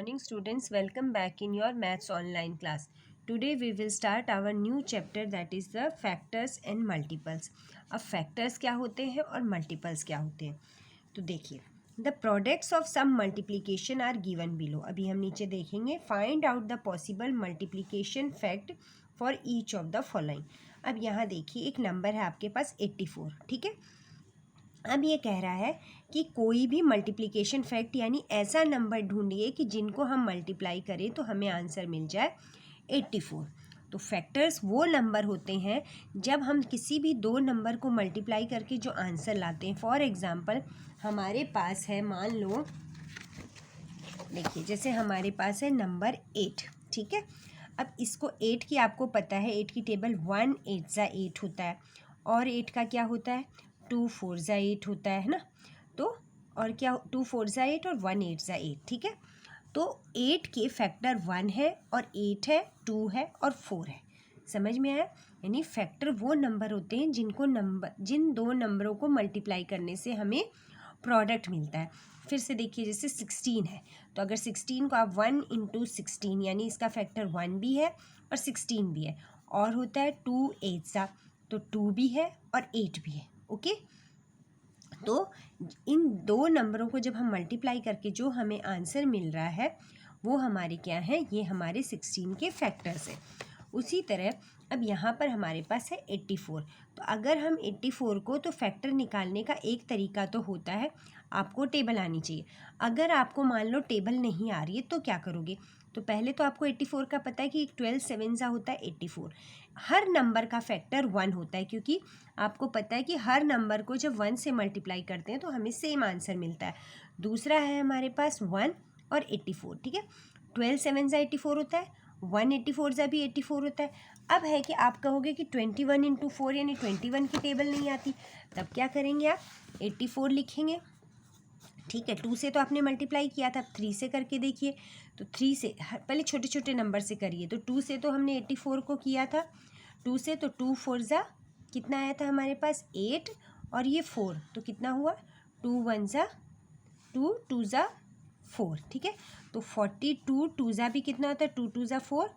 morning students, welcome back in your maths online class. Today we will start our new chapter, that is the factors and multiples. अब factors क्या होते हैं और multiples क्या होते हैं, तो देखिए the products of some multiplication are given below. अभी हम नीचे देखेंगे find out the possible multiplication fact for each of the following. अब यहाँ देखिए एक नंबर है आपके पास 84, ठीक है। अब ये कह रहा है कि कोई भी मल्टीप्लिकेशन फैक्ट यानी ऐसा नंबर ढूंढिए कि जिनको हम मल्टीप्लाई करें तो हमें आंसर मिल जाए 84। तो फैक्टर्स वो नंबर होते हैं जब हम किसी भी दो नंबर को मल्टीप्लाई करके जो आंसर लाते हैं। फॉर एग्ज़ाम्पल हमारे पास है, मान लो देखिए जैसे हमारे पास है नंबर 8, ठीक है। अब इसको 8 की आपको पता है 8 की टेबल 1 8 ज़ा 8 होता है और 8 का क्या होता है 2 4 ज़ा 8 होता है ना। तो और क्या 2 4 ज़ा 8 और 1 8 ज़ा 8, ठीक है। तो 8 के फैक्टर 1 है और 8 है, 2 है और 4 है। समझ में आया? यानी फैक्टर वो नंबर होते हैं जिन दो नंबरों को मल्टीप्लाई करने से हमें प्रोडक्ट मिलता है। फिर से देखिए जैसे 16 है, तो अगर 16 को आप 1 इंटू 16 यानी इसका फैक्टर 1 भी है और 16 भी है, और होता है 2 8 सा, तो 2 भी है और 8 भी है। ओके, तो इन दो नंबरों को जब हम मल्टीप्लाई करके जो हमें आंसर मिल रहा है वो हमारे क्या है, ये हमारे 16 के फैक्टर्स हैं। उसी तरह अब यहाँ पर हमारे पास है 84। तो अगर हम 84 को, तो फैक्टर निकालने का एक तरीका तो होता है, आपको टेबल आनी चाहिए। अगर आपको मान लो टेबल नहीं आ रही है तो क्या करोगे, तो पहले तो आपको 84 का पता है कि 12 7 सा होता है 84। हर नंबर का फैक्टर 1 होता है, क्योंकि आपको पता है कि हर नंबर को जब 1 से मल्टीप्लाई करते हैं तो हमें सेम आंसर मिलता है। दूसरा है हमारे पास 1 और 84, ठीक है। 12 7 सा 84 होता है, 1 84 सा भी 84 होता है। अब है कि आप कहोगे कि 21 इंटू 4 यानी 21 की टेबल नहीं आती, तब क्या करेंगे आप 84 लिखेंगे, ठीक है। 2 से तो आपने मल्टीप्लाई किया था, 3 से करके देखिए, तो 3 से पहले छोटे छोटे नंबर से करिए। तो 2 से तो हमने 84 को किया था, 2 से तो 2 4 ज़ा कितना आया था हमारे पास 8 और ये 4, तो कितना हुआ 2 1 ज़ा 2 2 ज़ा 4, ठीक है। तो 42 2 ज़ा भी कितना होता है 2 2 ज़ा 4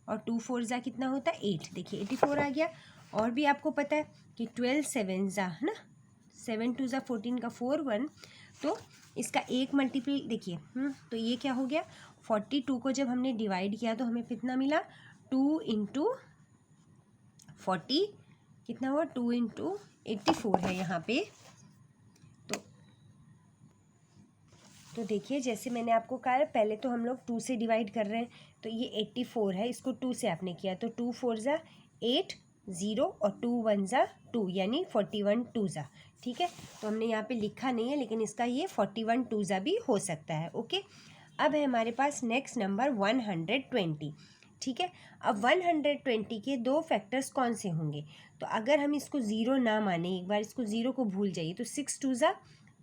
और 2 4 ज़ा कितना होता है 8। देखिए 84 आ गया। और भी आपको पता है कि 12 7 ज़ा है ना, 7 2 ज़ा 14 का 4 1, तो इसका एक मल्टीपल देखिए, तो ये क्या हो गया 42 को जब हमने डिवाइड किया तो हमें कितना मिला 2 इंटू 40 कितना हुआ 2 इंटू 84 है यहाँ पे। तो देखिए जैसे मैंने आपको कहा पहले तो हम लोग 2 से डिवाइड कर रहे हैं, तो ये 84 है, इसको 2 से आपने किया तो 2 4 ज़ा 8 0 और 2 1 ज़ा 2 यानी 41 2 ज़ा, ठीक है। तो हमने यहाँ पे लिखा नहीं है, लेकिन इसका ये 41 2 ज़ा भी हो सकता है। ओके, अब है हमारे पास नेक्स्ट नंबर 120, ठीक है। अब 120 के दो फैक्टर्स कौन से होंगे, तो अगर हम इसको ज़ीरो ना माने, एक बार इसको ज़ीरो को भूल जाइए, तो 6 2 ज़ा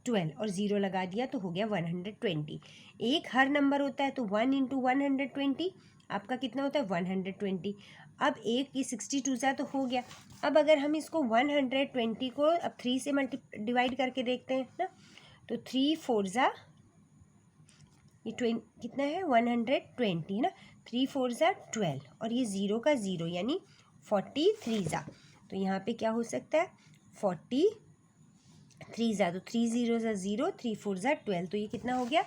12 और ज़ीरो लगा दिया तो हो गया 120। एक हर नंबर होता है, तो 1 इंटू 120 आपका कितना होता है 120। अब एक की 62 सा तो हो गया। अब अगर हम इसको 120 को अब 3 से डिवाइड करके देखते हैं ना, तो 3 4 ज़ा ये कितना है 120 ना, 3 4 ज़ा 12 और ये ज़ीरो का ज़ीरो यानी 43 ज़ा, तो यहाँ पे क्या हो सकता है 43 ज़ा, तो 3 0 ज़ा 0 3 4 ज़ा 12, तो ये कितना हो गया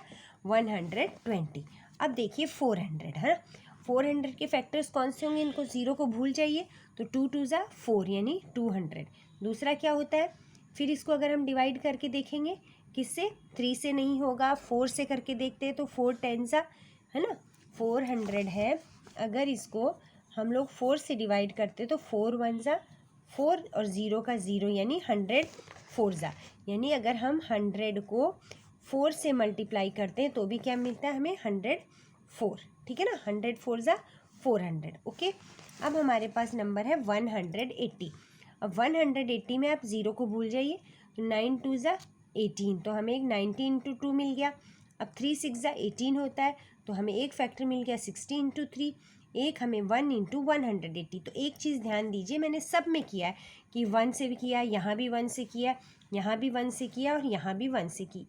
120। अब देखिए 400 है ना, 400 के फैक्टर्स कौन से होंगे, इनको ज़ीरो को भूल जाइए, तो 2 2 ज़ा 4 यानी 200। दूसरा क्या होता है, फिर इसको अगर हम डिवाइड करके देखेंगे किससे, 3 से नहीं होगा, 4 से करके देखते हैं, तो 4 10 ज़ा है ना 400 है। अगर इसको हम लोग 4 से डिवाइड करते तो 4 1 ज़ा 4 और ज़ीरो का ज़ीरो यानी 104 ज़ा, यानी अगर हम 100 को 4 से मल्टीप्लाई करते हैं तो भी क्या मिलता है हमें 104, ठीक है ना, 104 ज़ा 400। ओके, अब हमारे पास नंबर है 180। अब 180 में आप ज़ीरो को भूल जाइए, तो 9 2 ज़ा 18, तो हमें एक 90 इंटू 2 मिल गया। अब 3 6 ज़ा 18 होता है, तो हमें एक फैक्टर मिल गया 60 इंटू 3, एक हमें 1 इंटू 180। तो एक चीज़ ध्यान दीजिए, मैंने सब में किया है कि 1 से भी किया, यहाँ भी 1 से किया, यहाँ भी 1 से किया और यहाँ भी 1 से की,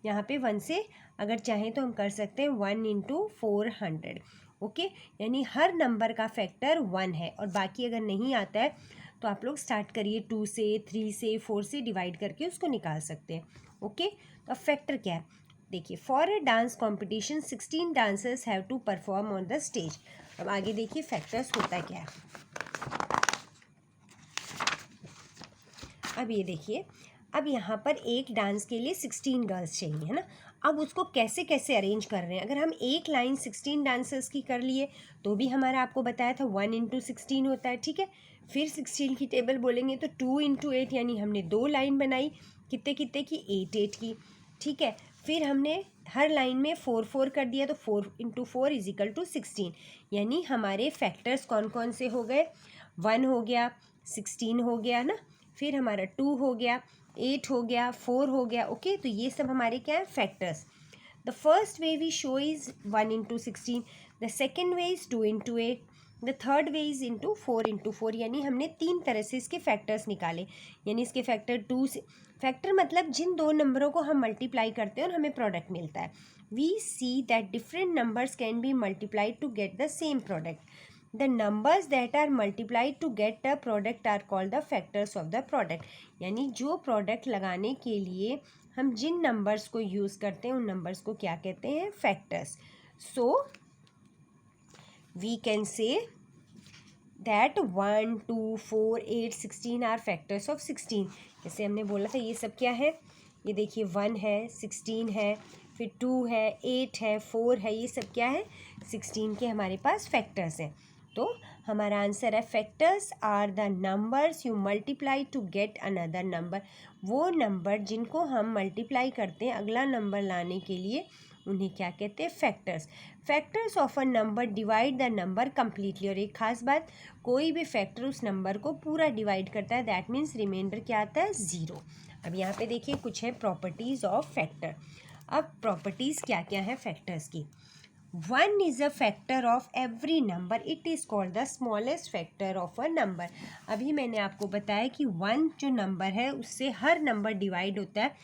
यहाँ पे 1 से अगर चाहें तो हम कर सकते हैं 1 इंटू 400, ओके। यानी हर नंबर का फैक्टर 1 है, और बाकी अगर नहीं आता है तो आप लोग स्टार्ट करिए 2 से, 3 से, 4 से डिवाइड करके उसको निकाल सकते हैं, ओके। तो अब फैक्टर क्या है देखिए, for a dance competition 16 dancers have to perform on the stage. अब आगे देखिए फैक्टर्स होता क्या है। अब ये देखिए, अब यहाँ पर एक डांस के लिए 16 गर्ल्स चाहिए, है ना। अब उसको कैसे कैसे अरेंज कर रहे हैं, अगर हम एक लाइन 16 डांसर्स की कर लिए तो भी हमारा आपको बताया था 1 इंटू 16 होता है, ठीक है। फिर 16 की टेबल बोलेंगे तो 2 इंटू 8, यानी हमने 2 लाइन बनाई, कितने कितने की, 8 की, ठीक है। फिर हमने हर लाइन में 4 4 कर दिया, तो 4 इंटू 4 इज इक्वल टू 16, यानी हमारे फैक्टर्स कौन कौन से हो गए, 1 हो गया, 16 हो गया ना, फिर हमारा 2 हो गया, 8 हो गया, 4 हो गया, ओके। तो ये सब हमारे क्या है, factors. The first way we show is 1 into 16, the second way is 2 into 8, the third way is into 4 into 4, यानी हमने 3 तरह से इसके फैक्टर्स निकाले। यानी इसके फैक्टर 2 से, फैक्टर मतलब जिन दो नंबरों को हम मल्टीप्लाई करते हैं और हमें प्रोडक्ट मिलता है। We see that different numbers can be multiplied to get the same product. The numbers that are multiplied to get the product are called the factors of the product। यानी जो product लगाने के लिए हम जिन numbers को use करते हैं उन नंबर्स को क्या कहते हैं, factors. So we can say that 1 2 4 8 16 are factors of 16। जैसे हमने बोला था ये सब क्या है, ये देखिए 1 है, 16 है, फिर 2 है, 8 है, 4 है, ये सब क्या है, 16 के हमारे पास फैक्टर्स हैं। तो हमारा आंसर है factors are the numbers you multiply to get another number. वो नंबर जिनको हम मल्टीप्लाई करते हैं अगला नंबर लाने के लिए, उन्हें क्या कहते हैं, factors. Factors of a number divide the number completely. और एक खास बात, कोई भी फैक्टर उस नंबर को पूरा डिवाइड करता है, दैट मीन्स रिमाइंडर क्या आता है, 0। अब यहाँ पे देखिए कुछ है प्रॉपर्टीज़ ऑफ फैक्टर। अब प्रॉपर्टीज़ क्या क्या है फैक्टर्स की। 1 is a factor of every number, it is called the smallest factor of a number। अभी मैंने आपको बताया कि 1 जो नंबर है उससे हर नंबर डिवाइड होता है,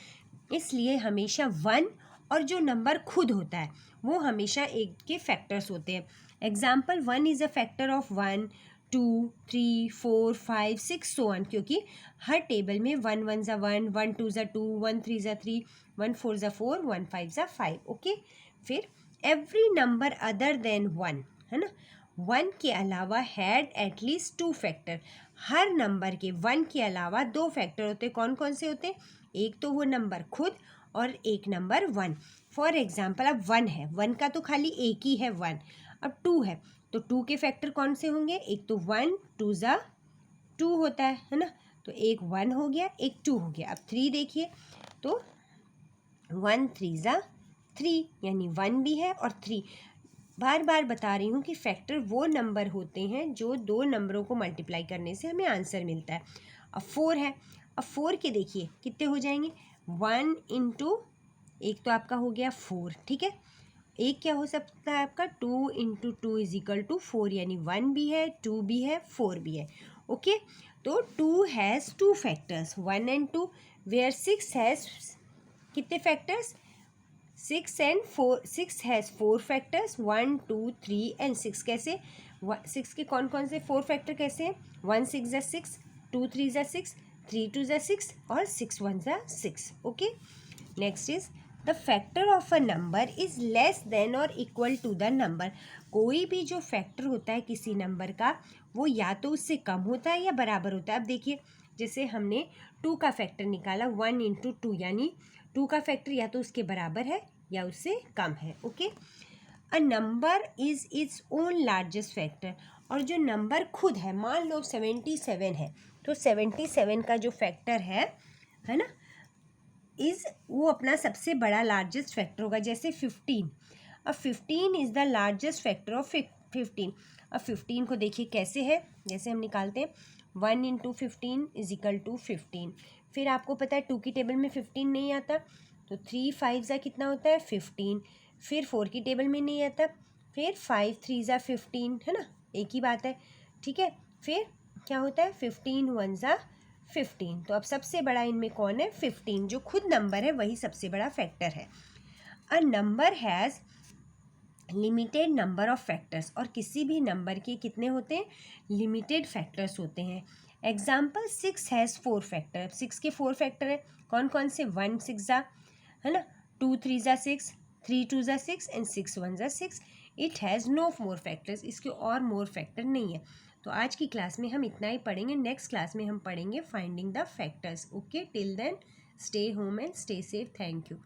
इसलिए हमेशा 1 और जो नंबर खुद होता है वो हमेशा एक के फैक्टर्स होते हैं। Example 1 is a factor of 1 2 3 4 5 6 so on, क्योंकि हर टेबल में 1 1 ज़ा 1 1 2 ज़ा 2 1 3 ज़ा 3 1 4 ज़ा 4 1 5 ज़ा 5, ओके। फिर एवरी नंबर अदर देन 1, है ना, 1 के अलावा had at least 2 factor. Her number के 1 के अलावा 2 फैक्टर होते, कौन कौन से होते, एक तो वो नंबर खुद और एक नंबर 1। फॉर एग्जाम्पल अब 1 है, 1 का तो खाली एक ही है 1। अब 2 है तो 2 के फैक्टर कौन से होंगे, एक तो 1 2 ज़ा 2 होता है ना, तो एक 1 हो गया, एक 2 हो गया। अब 3 देखिए तो 1 3 ज़ा 3, यानी 1 भी है और 3। बार बार बता रही हूँ कि फैक्टर वो नंबर होते हैं जो दो नंबरों को मल्टीप्लाई करने से हमें आंसर मिलता है। अब 4 है, अब 4 के देखिए कितने हो जाएंगे, 1 इंटू, एक तो आपका हो गया 4, ठीक है। एक क्या हो सकता है आपका, 2 इंटू 2 इज इक्वल टू 4, यानी 1 भी है, 2 भी है, 4 भी है, ओके। तो 2 has 2 factors 1 and 2, where 6 has कितने factors, 6 and 4, 6 has 4 factors 1 2 3 and 6। कैसे, 6 के कौन कौन से 4 फैक्टर कैसे हैं, 1 6 ज़ा 6, 2 3 ज़ा 6, 3 2 ज़ा 6 और 6 1 ज़ा 6, okay. Next is the factor of a number is less than और इक्वल टू द नंबर। कोई भी जो फैक्टर होता है किसी नंबर का, वो या तो उससे कम होता है या बराबर होता है। अब देखिए जैसे हमने 2 का फैक्टर निकाला 1 इंटू 2, यानी 2 का फैक्टर या तो उसके बराबर है या उससे कम है, okay. A number is its own largest factor. और जो नंबर खुद है, मान लो 77 है, तो 77 का जो फैक्टर है ना, इज़ वो अपना सबसे बड़ा लार्जेस्ट फैक्टर होगा। जैसे 15, अब 15 is the largest factor of 15। अब 15 को देखिए कैसे है, जैसे हम निकालते हैं 1 इंटू 15 इज इक्वल टू 15। फिर आपको पता है 2 की टेबल में 15 नहीं आता, तो 3 5 ज़ा कितना होता है 15। फिर 4 की टेबल में नहीं आता, फिर 5 3 ज़ा 15, है ना, एक ही बात है, ठीक है। फिर क्या होता है 15 1 ज़ा 15। तो अब सबसे बड़ा इनमें कौन है? 15। जो खुद नंबर है वही सबसे बड़ा फैक्टर है। A number has limited number of factors. और किसी भी नंबर के कितने होते हैं? लिमिटेड फैक्टर्स होते हैं। Example 6 has 4 factor. 6 के 4 फैक्टर है। कौन कौन से? 1 6 ज़ा, है ना, 2 3 ज़ा 6, 3 2 ज़ा 6 एंड 6 1 ज़ा 6। It has no more factors. इसके और मोर फैक्टर नहीं है। तो आज की क्लास में हम इतना ही पढ़ेंगे। नेक्स्ट क्लास में हम पढ़ेंगे finding the factors. Okay, till then stay home and stay safe. Thank you.